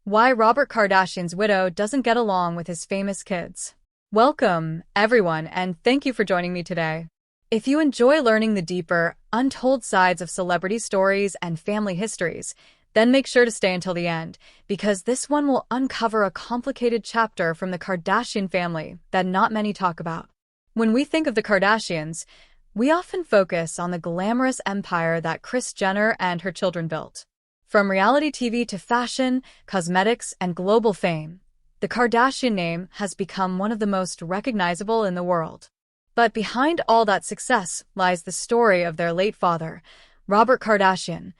Why Robert Kardashian's widow doesn't get along with his famous kids. Welcome, everyone, and thank you for joining me today. If you enjoy learning the deeper, untold sides of celebrity stories and family histories, then make sure to stay until the end, because this one will uncover a complicated chapter from the Kardashian family that not many talk about. When we think of the Kardashians, we often focus on the glamorous empire that Kris Jenner and her children built. From reality TV to fashion, cosmetics, and global fame, the Kardashian name has become one of the most recognizable in the world. But behind all that success lies the story of their late father, Robert Kardashian,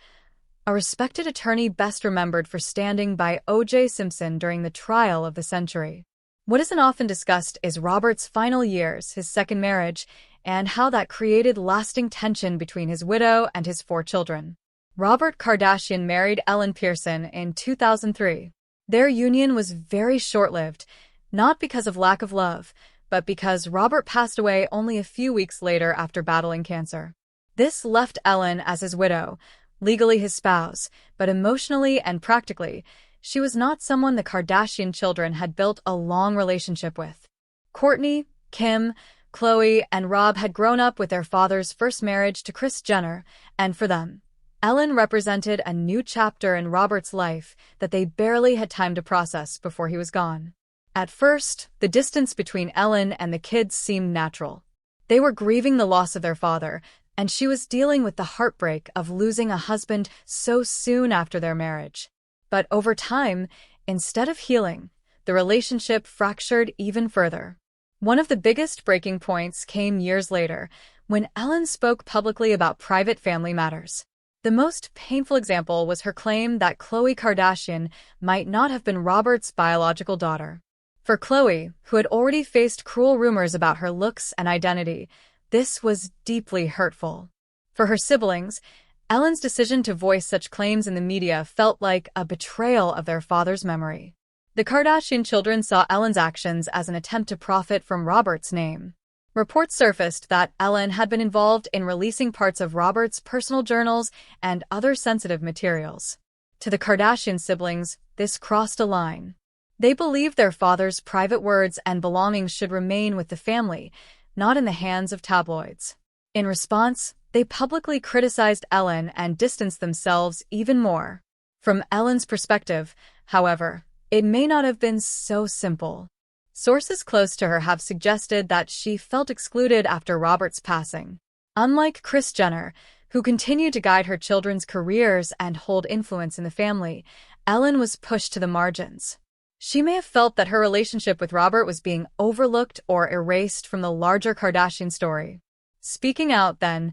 a respected attorney best remembered for standing by O.J. Simpson during the trial of the century. What isn't often discussed is Robert's final years, his second marriage, and how that created lasting tension between his widow and his 4 children. Robert Kardashian married Ellen Pierson in 2003. Their union was very short-lived, not because of lack of love, but because Robert passed away only a few weeks later after battling cancer. This left Ellen as his widow, legally his spouse, but emotionally and practically, she was not someone the Kardashian children had built a long relationship with. Kourtney, Kim, Khloé, and Rob had grown up with their father's first marriage to Kris Jenner, and for them, Ellen represented a new chapter in Robert's life that they barely had time to process before he was gone. At first, the distance between Ellen and the kids seemed natural. They were grieving the loss of their father, and she was dealing with the heartbreak of losing a husband so soon after their marriage. But over time, instead of healing, the relationship fractured even further. One of the biggest breaking points came years later, when Ellen spoke publicly about private family matters. The most painful example was her claim that Khloé Kardashian might not have been Robert's biological daughter. For Khloé, who had already faced cruel rumors about her looks and identity, this was deeply hurtful. For her siblings, Ellen's decision to voice such claims in the media felt like a betrayal of their father's memory. The Kardashian children saw Ellen's actions as an attempt to profit from Robert's name. Reports surfaced that Ellen had been involved in releasing parts of Robert's personal journals and other sensitive materials. To the Kardashian siblings, this crossed a line. They believed their father's private words and belongings should remain with the family, not in the hands of tabloids. In response, they publicly criticized Ellen and distanced themselves even more. From Ellen's perspective, however, it may not have been so simple. Sources close to her have suggested that she felt excluded after Robert's passing. Unlike Kris Jenner, who continued to guide her children's careers and hold influence in the family, Ellen was pushed to the margins. She may have felt that her relationship with Robert was being overlooked or erased from the larger Kardashian story. Speaking out, then,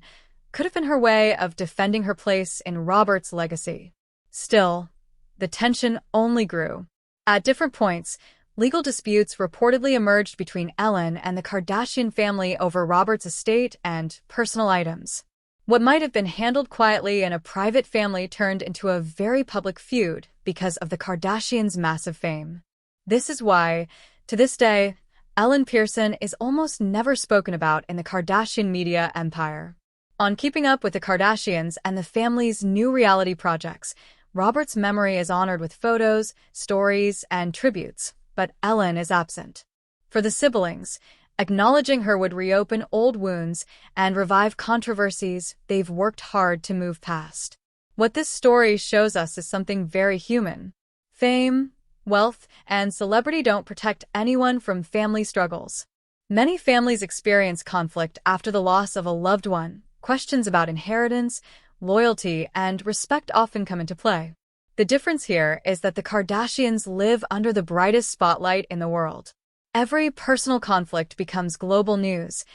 could have been her way of defending her place in Robert's legacy. Still, the tension only grew. At different points, legal disputes reportedly emerged between Ellen and the Kardashian family over Robert's estate and personal items. What might have been handled quietly in a private family turned into a very public feud because of the Kardashians' massive fame. This is why, to this day, Ellen Pierson is almost never spoken about in the Kardashian media empire. On Keeping Up with the Kardashians and the family's new reality projects, Robert's memory is honored with photos, stories, and tributes, but Ellen is absent. For the siblings, acknowledging her would reopen old wounds and revive controversies they've worked hard to move past. What this story shows us is something very human. Fame, wealth, and celebrity don't protect anyone from family struggles. Many families experience conflict after the loss of a loved one. Questions about inheritance, loyalty, and respect often come into play. The difference here is that the Kardashians live under the brightest spotlight in the world. Every personal conflict becomes global news,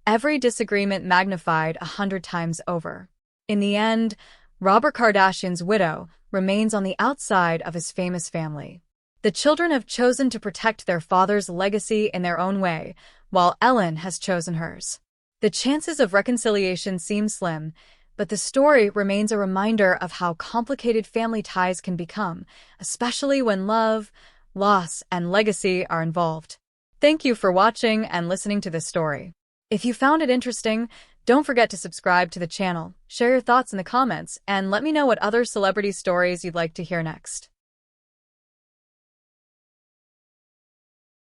every disagreement magnified 100 times over. In the end, Robert Kardashian's widow remains on the outside of his famous family. The children have chosen to protect their father's legacy in their own way, while Ellen has chosen hers. The chances of reconciliation seem slim, but the story remains a reminder of how complicated family ties can become, especially when love, loss, and legacy are involved. Thank you for watching and listening to this story. If you found it interesting, don't forget to subscribe to the channel, share your thoughts in the comments, and let me know what other celebrity stories you'd like to hear next.